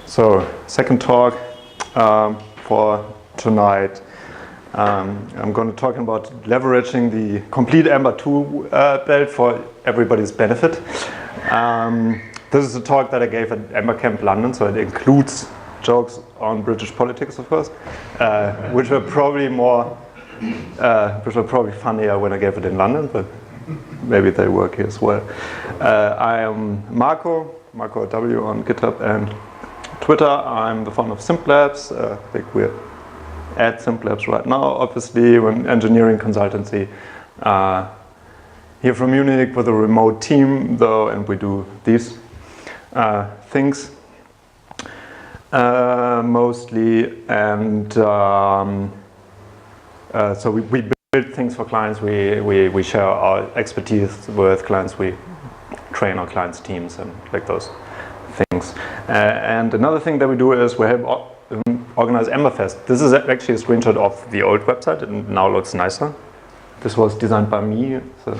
So, second talk for tonight. I'm going to talk about leveraging the complete Ember Toolbelt for everybody's benefit. This is a talk that I gave at Ember Camp London, so it includes jokes on British politics, of course, which were probably funnier when I gave it in London, but maybe they work here as well. I am Marco W on GitHub and Twitter. I'm the founder of SimpLabs. I think we're at SimpLabs right now. Obviously, we're an engineering consultancy here from Munich with a remote team, though, and we do these things mostly. And so we build things for clients. We share our expertise with clients. We train our clients' teams and like those things. And another thing that we do is we help organize Emberfest. This is actually a screenshot of the old website. It now looks nicer. This was designed by me. So.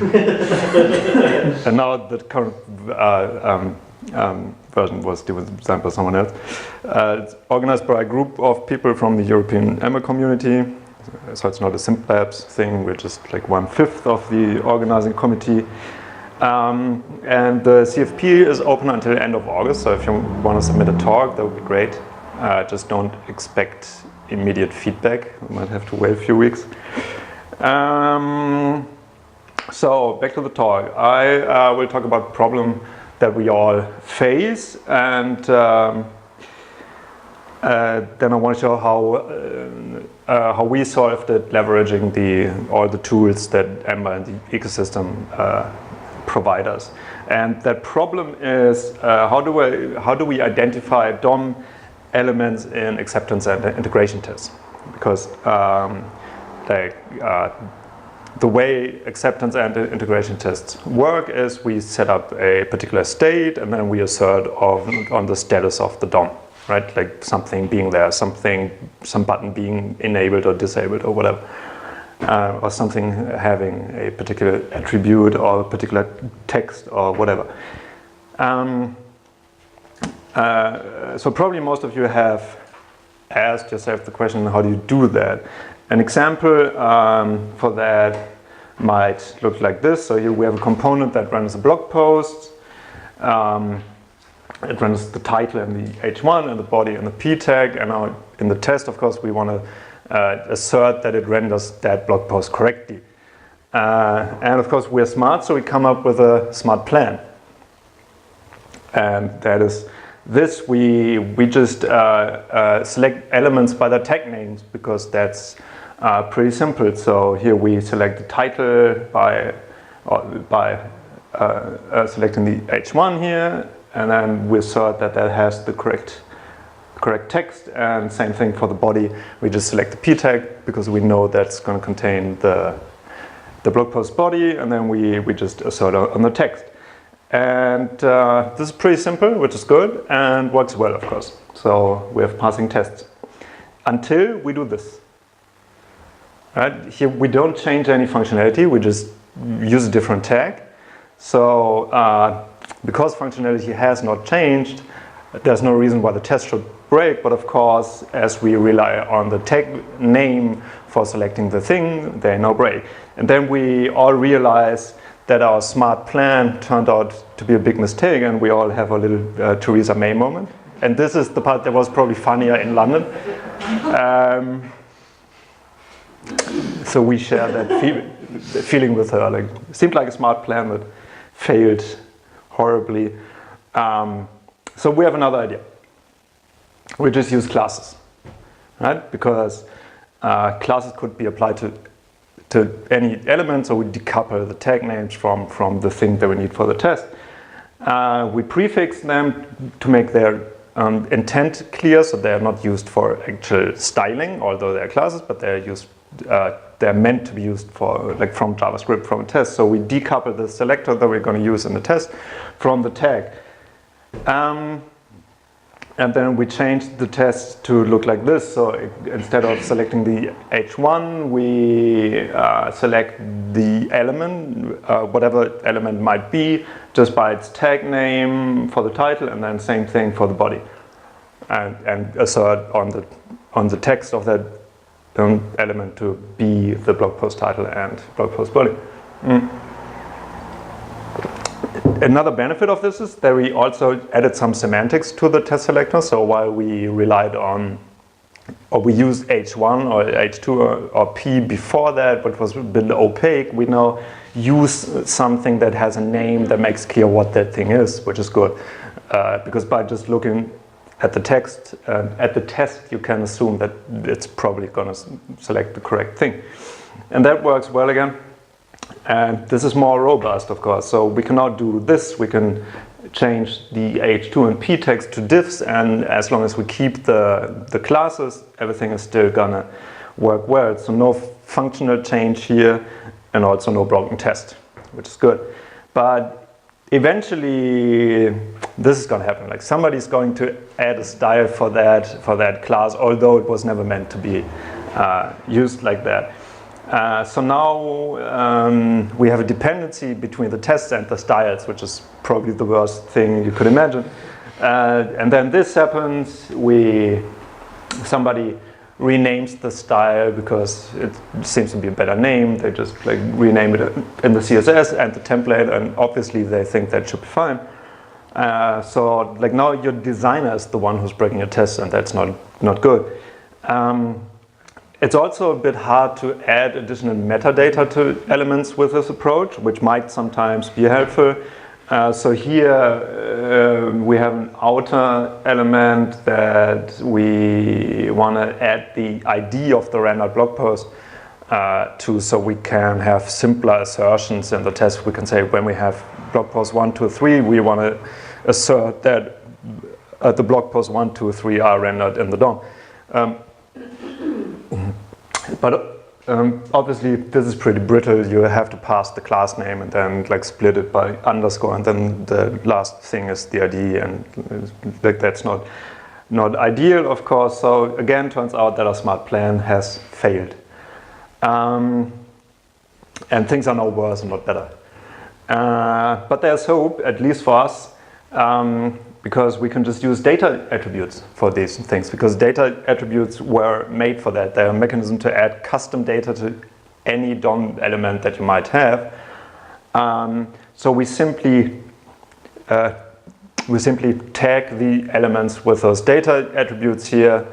And now the current version was designed by someone else. It's organized by a group of people from the European Ember community. So it's not a SimpLabs thing. We're just like 1/5 of the organizing committee. And the CFP is open until the end of August, so if you want to submit a talk, that would be great. Just don't expect immediate feedback. You might have to wait a few weeks. So back to the talk. I will talk about a problem that we all face, and then I want to show how we solved it, leveraging all the tools that Ember and the ecosystem provide us. And that problem is how do we identify DOM elements in acceptance and integration tests? Because the way acceptance and integration tests work is we set up a particular state and then we assert on the status of the DOM, right? Like something being there, some button being enabled or disabled or whatever. Or something having a particular attribute or a particular text or whatever. So probably most of you have asked yourself the question, how do you do that? An example for that might look like this. So here we have a component that runs a blog post. It runs the title and the h1 and the body and the p tag. And now in the test, of course, we want to assert that it renders that blog post correctly. And of course we're smart, so we come up with a smart plan. And that is this. We just select elements by their tag names, because that's pretty simple. So here we select the title by selecting the h1 here, and then we assert that has the correct text, and same thing for the body. We just select the p tag because we know that's going to contain the blog post body, and then we just assert on the text. And this is pretty simple, which is good and works well, of course. So we have passing tests until we do this. Right here we don't change any functionality. We just use a different tag. So because functionality has not changed, there's no reason why the test should break, but of course, as we rely on the tag name for selecting the thing, they no break. And then we all realize that our smart plan turned out to be a big mistake, and we all have a little Theresa May moment. And this is the part that was probably funnier in London. So we share that feeling with her. Like, it seemed like a smart plan that failed horribly. So we have another idea. We just use classes, right? Because classes could be applied to any element, so we decouple the tag names from the thing that we need for the test. We prefix them to make their intent clear, so they're not used for actual styling, although they're classes, but they're meant to be used for, like, from JavaScript, from a test. So we decouple the selector that we're going to use in the test from the tag. And then we change the test to look like this. So instead of selecting the h1, we select the element, whatever element might be, just by its tag name for the title, and then same thing for the body. and assert on the text of that element to be the blog post title and blog post body. Another benefit of this is that we also added some semantics to the test selector. So while we relied on, or we used H1 or H2 or P before that, but was a bit opaque, we now use something that has a name that makes clear what that thing is, which is good. Because by just looking at the text, at the test, you can assume that it's probably going to select the correct thing. And that works well again. And this is more robust, of course. So we can now do this. We can change the H2 and P text to diffs, and as long as we keep the classes, everything is still gonna work well. So no functional change here, and also no broken test, which is good. But eventually, this is gonna happen. Like somebody's going to add a style for that class, although it was never meant to be used like that. So now we have a dependency between the tests and the styles, which is probably the worst thing you could imagine. And then this happens, somebody renames the style because it seems to be a better name. They just like rename it in the CSS and the template, and obviously they think that should be fine. So like now your designer is the one who's breaking your tests, and that's not good. It's also a bit hard to add additional metadata to elements with this approach, which might sometimes be helpful. So here we have an outer element that we want to add the ID of the rendered blog post to, so we can have simpler assertions in the test. We can say when we have blog post 1, 2, 3, we want to assert that the blog post 1, 2, 3 are rendered in the DOM. But obviously this is pretty brittle. You have to pass the class name and then like split it by underscore, and then the last thing is the ID, and like that's not ideal, of course. So again, turns out that our smart plan has failed. And things are now worse and not better. But there's hope, at least for us, because we can just use data attributes for these things, because data attributes were made for that. They're a mechanism to add custom data to any DOM element that you might have. So we simply tag the elements with those data attributes here.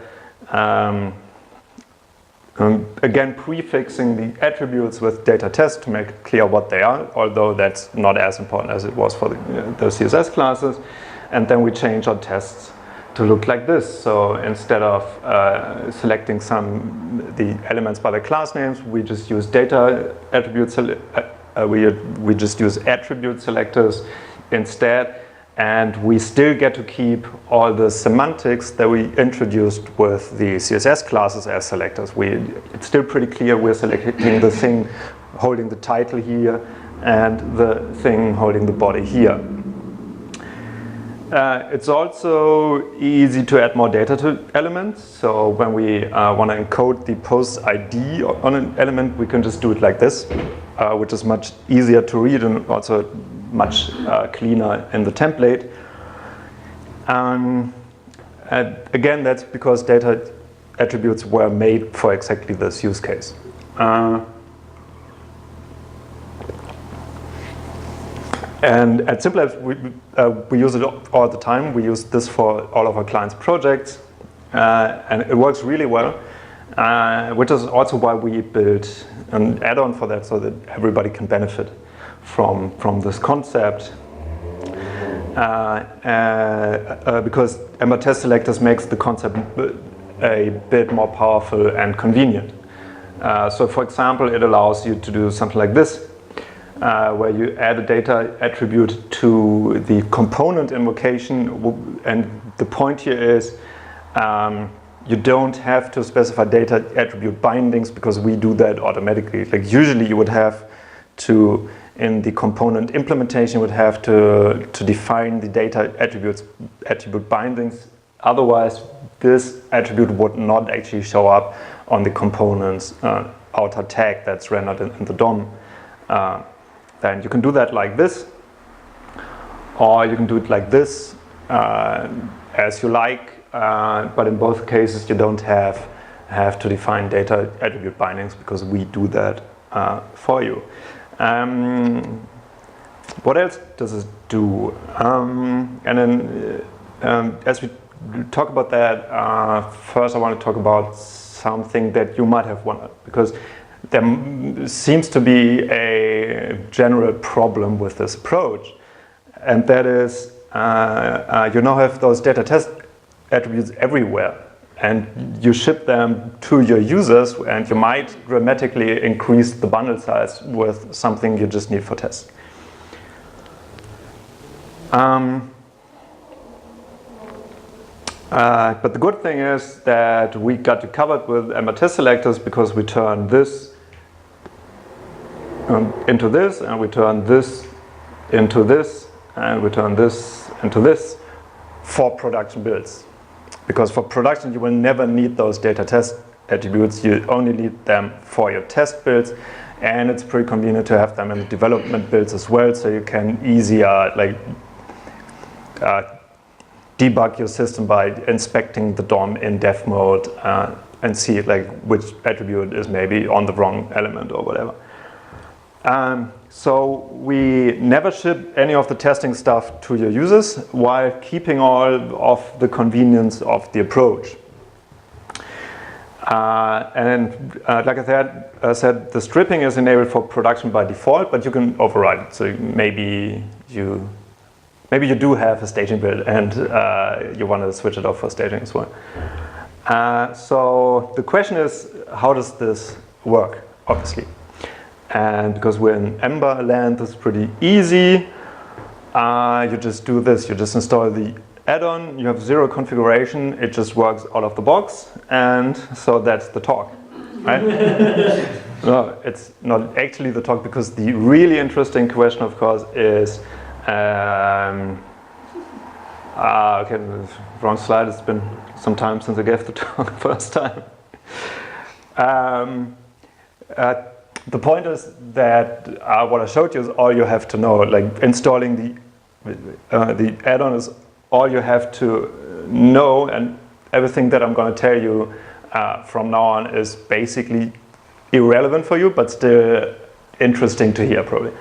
Again, prefixing the attributes with data test to make it clear what they are, although that's not as important as it was for the CSS classes. And then we change our tests to look like this. So instead of selecting the elements by the class names, we just use data attributes. We just use attribute selectors instead, and we still get to keep all the semantics that we introduced with the CSS classes as selectors. It's still pretty clear we're selecting the thing holding the title here and the thing holding the body here. It's also easy to add more data to elements. So when we want to encode the post ID on an element, we can just do it like this, which is much easier to read and also much cleaner in the template. And again, that's because data attributes were made for exactly this use case. And at Simplabs, we use it all the time. We use this for all of our clients' projects, and it works really well, which is also why we built an add-on for that, so that everybody can benefit from this concept. Because ember-test-selectors makes the concept a bit more powerful and convenient. So for example, it allows you to do something like this, where you add a data attribute to the component invocation, and the point here is you don't have to specify data attribute bindings, because we do that automatically. Like usually you would have to, in the component implementation, you would have to define the data attribute bindings. Otherwise, this attribute would not actually show up on the component's outer tag that's rendered in the DOM. Then you can do that like this, or you can do it like this, as you like. but in both cases you don't have to define data attribute bindings because we do that for you. What else does it do? And then as we talk about that, first I want to talk about something that you might have wondered, because there seems to be a general problem with this approach, and that is you now have those data test attributes everywhere, and you ship them to your users, and you might dramatically increase the bundle size with something you just need for tests. But the good thing is that we got you covered with ember-test-selectors, because we turn this into this, and we turn this into this, and we turn this into this for production builds. Because for production you will never need those data test attributes, you only need them for your test builds, and it's pretty convenient to have them in development builds as well, so you can easier debug your system by inspecting the DOM in dev mode and see which attribute is maybe on the wrong element or whatever. So we never ship any of the testing stuff to your users while keeping all of the convenience of the approach. And like I said, the stripping is enabled for production by default, but you can override it. So maybe you do have a staging build and you want to switch it off for staging as well. So the question is, how does this work, obviously? And because we're in Ember land, this is pretty easy. You just do this, you just install the add-on, you have zero configuration, it just works out of the box, and so that's the talk, right? No, it's not actually the talk, because the really interesting question, of course, is okay, wrong slide. It's been some time since I gave the talk first time. The point is that what I showed you is all you have to know. Installing the add-on is all you have to know, and everything that I'm going to tell you from now on is basically irrelevant for you, but still interesting to hear, probably.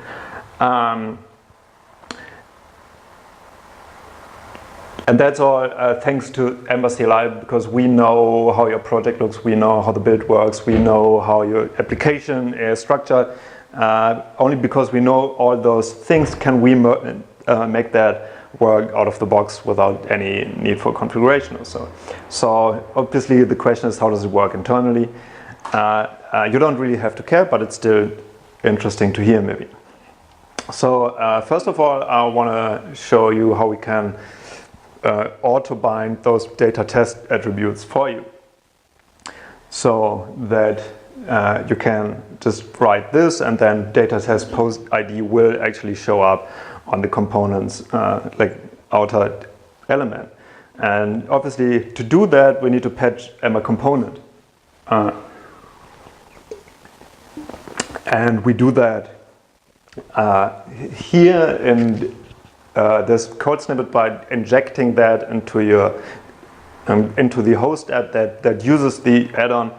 And that's all thanks to Ember CLI, because we know how your project looks, we know how the build works, we know how your application is structured. Only because we know all those things can we make that work out of the box without any need for configuration or so. So obviously the question is, how does it work internally? You don't really have to care, but it's still interesting to hear maybe. So first of all, I want to show you how we can auto-bind those data test attributes for you, so that you can just write this, and then data test post ID will actually show up on the components outer element. And obviously to do that we need to patch Ember component, and we do that here in this code snippet by injecting that into your into the host app that uses the add-on.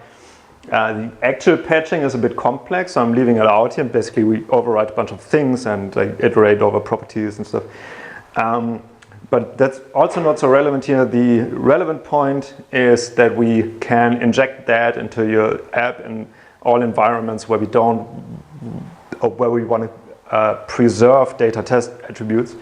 The actual patching is a bit complex, so I'm leaving it out here. Basically, we overwrite a bunch of things and iterate over properties and stuff. But that's also not so relevant here. The relevant point is that we can inject that into your app in all environments where we don't, or where we want to preserve data test attributes.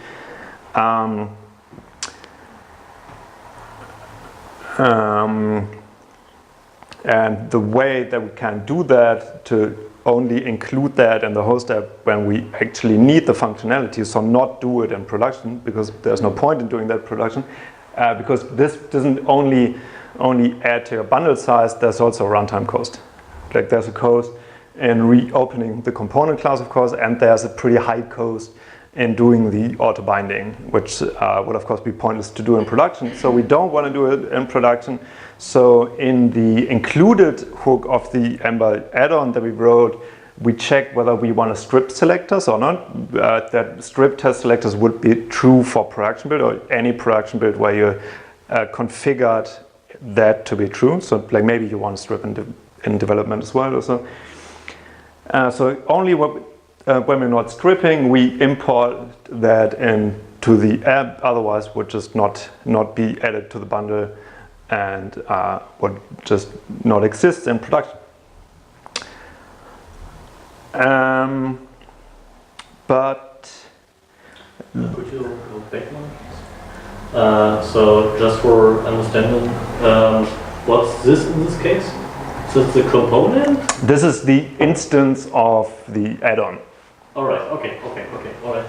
And the way that we can do that, to only include that in the host app when we actually need the functionality, so not do it in production, because there's no point in doing that in production, because this doesn't only add to your bundle size, there's also a runtime cost. There's a cost in reopening the component class, of course, and there's a pretty high cost in doing the auto binding, which would of course be pointless to do in production. So we don't want to do it in production. So in the included hook of the Ember add-on that we wrote, we check whether we want to strip selectors or not. That strip test selectors would be true for production build, or any production build where you configured that to be true. So like maybe you want to strip in development as well or so. So only when we're not stripping, we import that into the app, otherwise would just not be added to the bundle and would just not exist in production. But could you go back one? So just for understanding, what's this in this case? Is this the component? This is the instance of the add-on. All right. Okay. All right.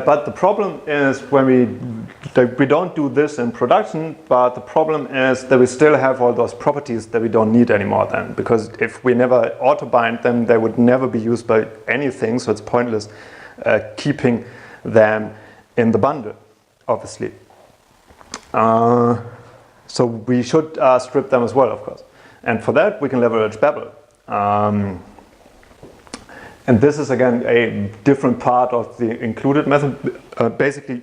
But the problem is when we don't do this in production, but the problem is that we still have all those properties that we don't need anymore then, because if we never auto-bind them, they would never be used by anything, so it's pointless keeping them in the bundle, obviously. So we should strip them as well, of course. And for that, we can leverage Babel. And this is, again, a different part of the included method. Basically,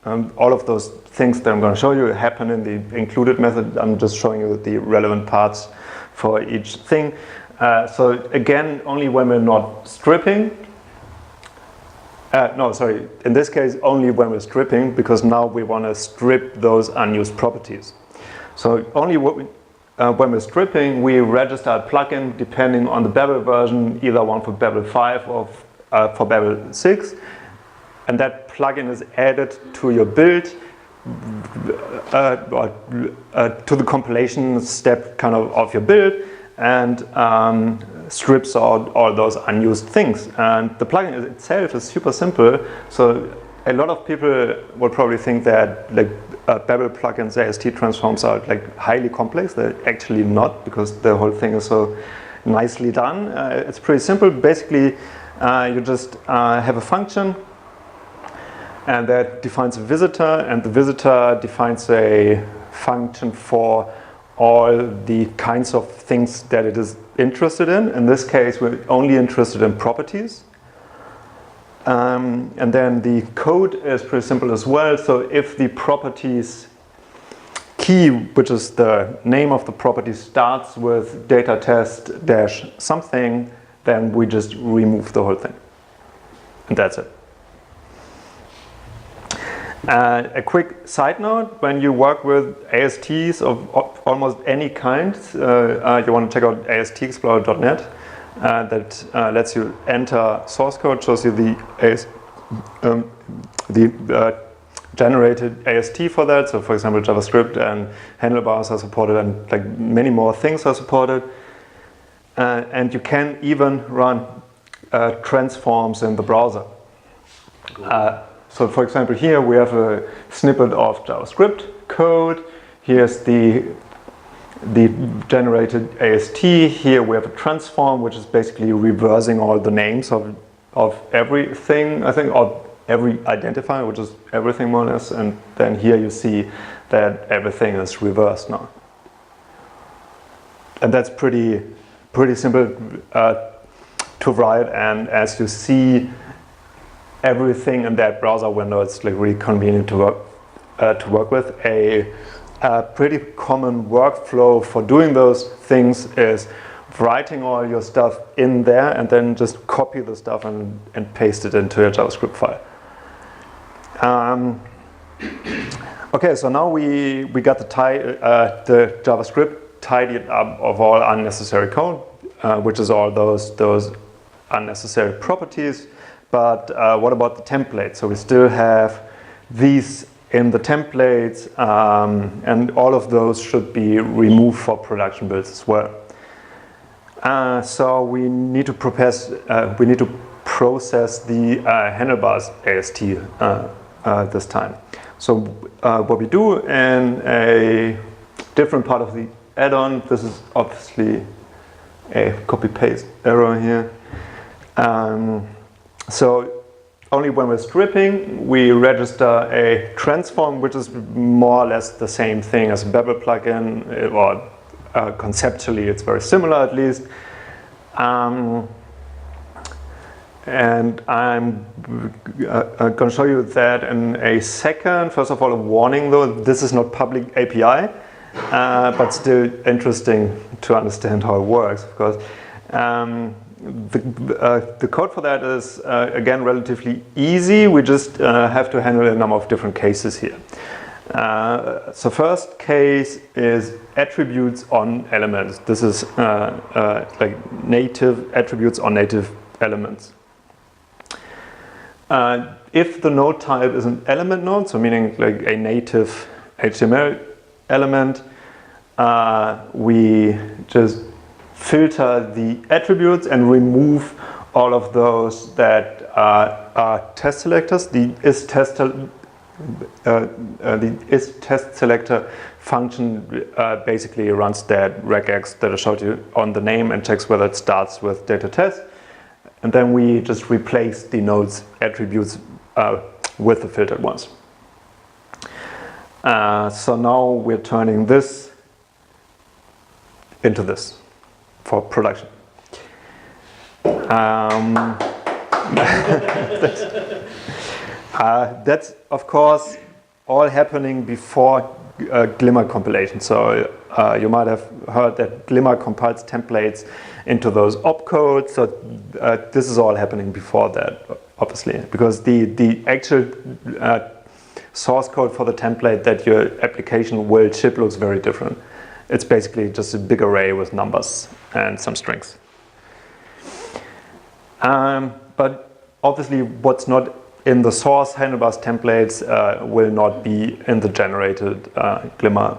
all of those things that I'm going to show you happen in the included method. I'm just showing you the relevant parts for each thing. So again, only when we're not stripping. In this case, only when we're stripping, because now we want to strip those unused properties. So only when we're stripping, we register a plugin depending on the Babel version, either one for Babel 5 or for Babel 6. And that plugin is added to your build, to the compilation step kind of your build, and strips out all those unused things. And the plugin itself is super simple. So a lot of people will probably think that like Babel plugins, AST transforms are like highly complex. They're actually not, because the whole thing is so nicely done. It's pretty simple. Basically, you just have a function, and that defines a visitor, and the visitor defines a function for all the kinds of things that it is interested in. In this case, we're only interested in properties. And then the code is pretty simple as well. So if the properties key, which is the name of the property, starts with data test dash something, then we just remove the whole thing. And that's it. A quick side note, when you work with ASTs of almost any kind, you want to check out astexplorer.net. That lets you enter source code, shows you the generated AST for that. So for example, JavaScript and handlebars are supported, and like many more things are supported. And you can even run transforms in the browser. So for example, here we have a snippet of JavaScript code. Here's the generated AST. Here we have a transform, which is basically reversing all the names of everything, I think, or every identifier, which is everything more or less. And then here you see that everything is reversed now. And that's pretty simple to write. And as you see everything in that browser window, it's like really convenient to work with. A pretty common workflow for doing those things is writing all your stuff in there and then just copy the stuff and paste it into your JavaScript file. Okay, so now we got the JavaScript tidied up of all unnecessary code, which is all those unnecessary properties. But what about the template? So we still have these in the templates, and all of those should be removed for production builds as well. So we need to process the handlebars AST this time. So what we do in a different part of the add-on, this is obviously a copy-paste error here. So only when we're stripping, we register a transform, which is more or less the same thing as a Babel plugin, or conceptually it's very similar at least. And I'm going to show you that in a second. First of all, a warning though, this is not public API, but still interesting to understand how it works, of course. The code for that is, again, relatively easy. We just have to handle a number of different cases here. So first case is attributes on elements. This is like native attributes on native elements. If the node type is an element node, so meaning like a native HTML element, we just filter the attributes and remove all of those that are test selectors. The is-test selector function basically runs that regex that I showed you on the name and checks whether it starts with data test. And then we just replace the node's attributes with the filtered ones. So now we're turning this into this for production. That's of course all happening before Glimmer compilation. So you might have heard that Glimmer compiles templates into those opcodes. So this is all happening before that, obviously, because the actual source code for the template that your application will ship looks very different. It's basically just a big array with numbers and some strings. But obviously what's not in the source handlebars templates will not be in the generated Glimmer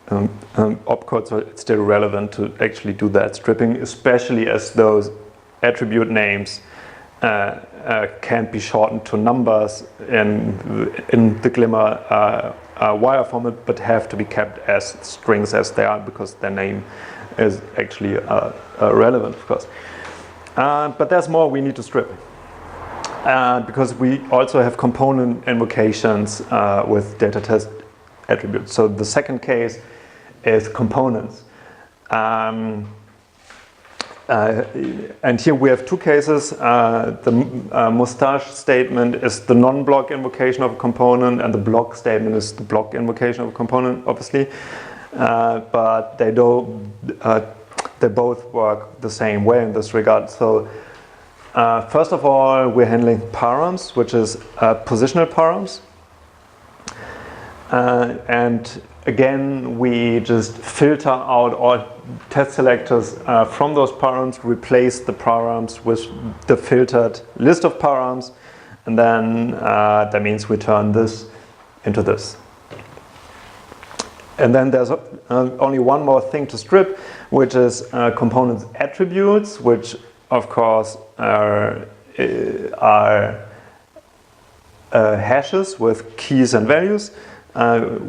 opcode, so it's still relevant to actually do that stripping, especially as those attribute names can't be shortened to numbers in the Glimmer wire format, but have to be kept as strings as they are, because their name is actually relevant, of course. But there's more we need to strip. Because we also have component invocations with data test attributes. So the second case is components. And here we have two cases. The mustache statement is the non-block invocation of a component, and the block statement is the block invocation of a component, obviously. But they both work the same way in this regard. So first of all, we're handling params, which is positional params. And again, we just filter out all test selectors from those params, replace the params with the filtered list of params, and then that means we turn this into this. And then there's only one more thing to strip, which is components attributes, which of course are hashes with keys and values.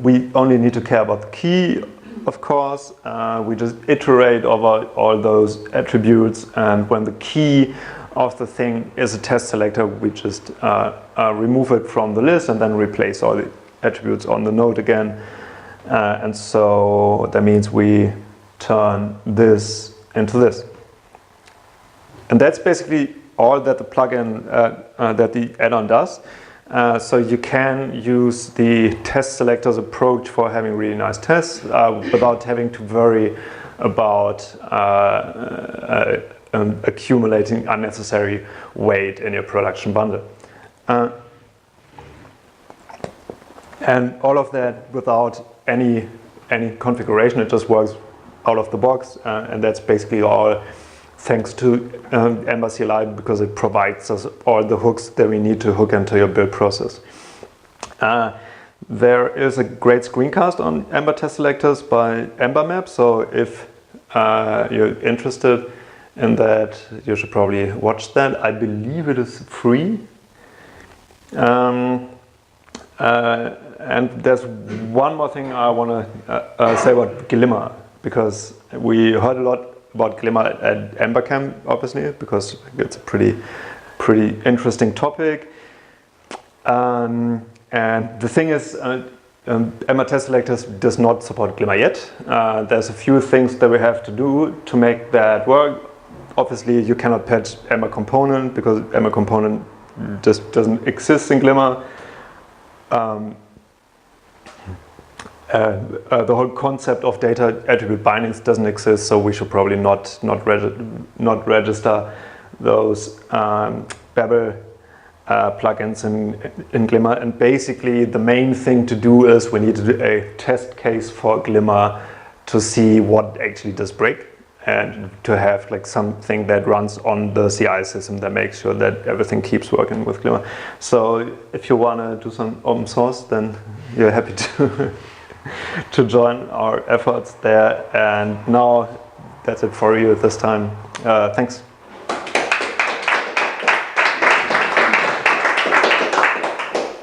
We only need to care about the key, of course. We just iterate over all those attributes, and when the key of the thing is a test selector, we just remove it from the list and then replace all the attributes on the node again. And so that means we turn this into this. And that's basically all that the plugin, that the add-on does. So you can use the test selectors approach for having really nice tests without having to worry about accumulating unnecessary weight in your production bundle. And all of that without any configuration. It just works out of the box, and that's basically all thanks to Ember CLI, because it provides us all the hooks that we need to hook into your build process. There is a great screencast on Ember test selectors by EmberMap, so if you're interested in that, you should probably watch that. I believe it is free. And there's one more thing I want to say about Glimmer, because we heard a lot about Glimmer at EmberCamp, obviously, because it's a pretty interesting topic. And the thing is, Ember test selectors does not support Glimmer yet. There's a few things that we have to do to make that work. Obviously, you cannot patch Ember component because Ember component just doesn't exist in Glimmer. The whole concept of data attribute bindings doesn't exist, so we should probably not register those Babel plugins in Glimmer. And basically, the main thing to do is we need to do a test case for Glimmer to see what actually does break, and to have like something that runs on the CI system that makes sure that everything keeps working with Glimmer. So if you want to do some open source, then you're happy to to join our efforts there. And now that's it for you this time. Thanks.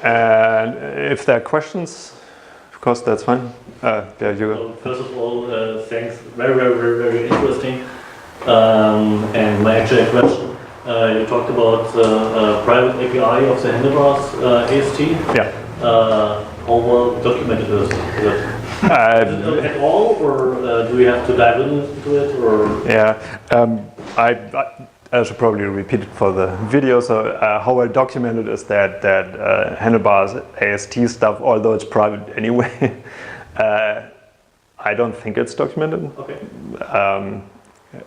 And if there are questions, of course, that's fine. There you go. So first of all, thanks. Very interesting. And my actual question, you talked about the private API of the handlebars AST. Yeah. How well documented is it? At all, or do we have to dive into it? Or yeah, I should probably repeat it for the video. So how well documented is that handlebars AST stuff, although it's private anyway. I don't think it's documented. Okay.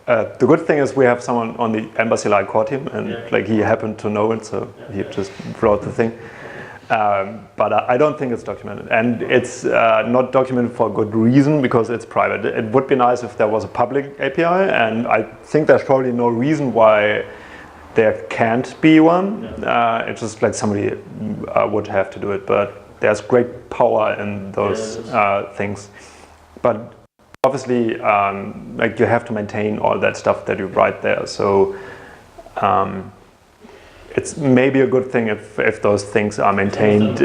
The good thing is we have someone on the Ember CLI core team, and like he happened to know it, so he just wrote the thing. But I don't think it's documented, and it's not documented for a good reason, because it's private. It would be nice if there was a public API, and I think there's probably no reason why there can't be one. It's just like somebody would have to do it, but there's great power in those things. But obviously, like you have to maintain all that stuff that you write there. So it's maybe a good thing if those things are maintained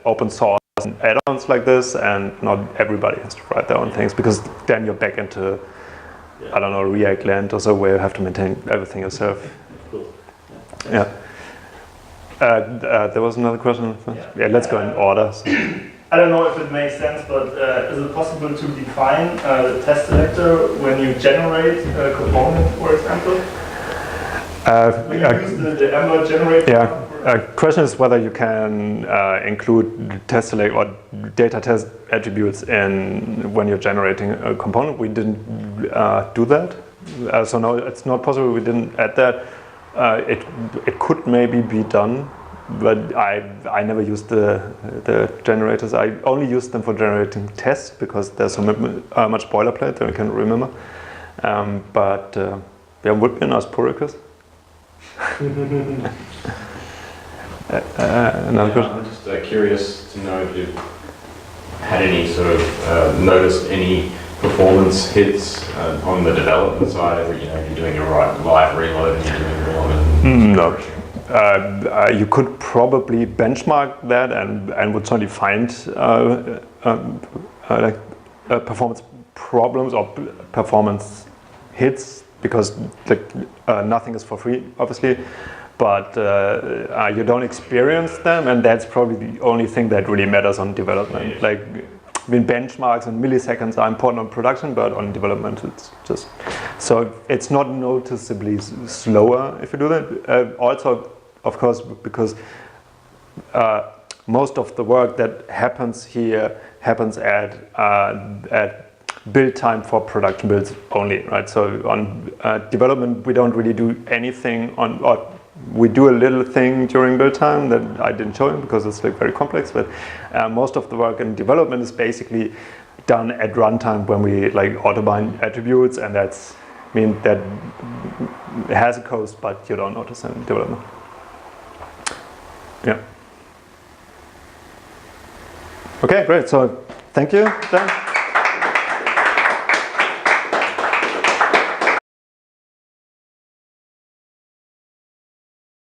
open source and add-ons like this, and not everybody has to write their own things, because then you're back into, I don't know, React land or so, where you have to maintain everything yourself. Yeah. There was another question. Yeah, let's go in order. So. I don't know if it makes sense, but is it possible to define the test selector when you generate a component, for example? When you use the Ember generator? Yeah. Question is whether you can include test select or data test attributes in when you're generating a component. We didn't do that, so no, it's not possible. We didn't add that. It could maybe be done, but I never used the generators. I only used them for generating tests, because there's so much boilerplate that I can remember. But there would be a nice pull request. Another question? I'm just curious to know if you've had any sort of noticed any performance hits on the development side. You know, you're doing a live reload and you're doing a reload. No. You could probably benchmark that and would certainly find like performance problems or performance hits, because nothing is for free, obviously, but you don't experience them, and that's probably the only thing that really matters on development. Like, I mean, benchmarks and milliseconds are important on production, but on development it's just, so it's not noticeably slower if you do that. Also, of course, because most of the work that happens here happens at build time for production builds only, right? So on development, we don't really do anything on, or we do a little thing during build time that I didn't show you because it's like very complex, but most of the work in development is basically done at runtime when we like autobind attributes, and that's, I mean, that has a cost, but you don't notice it in development. Yeah. Okay, great. So thank you, Dan.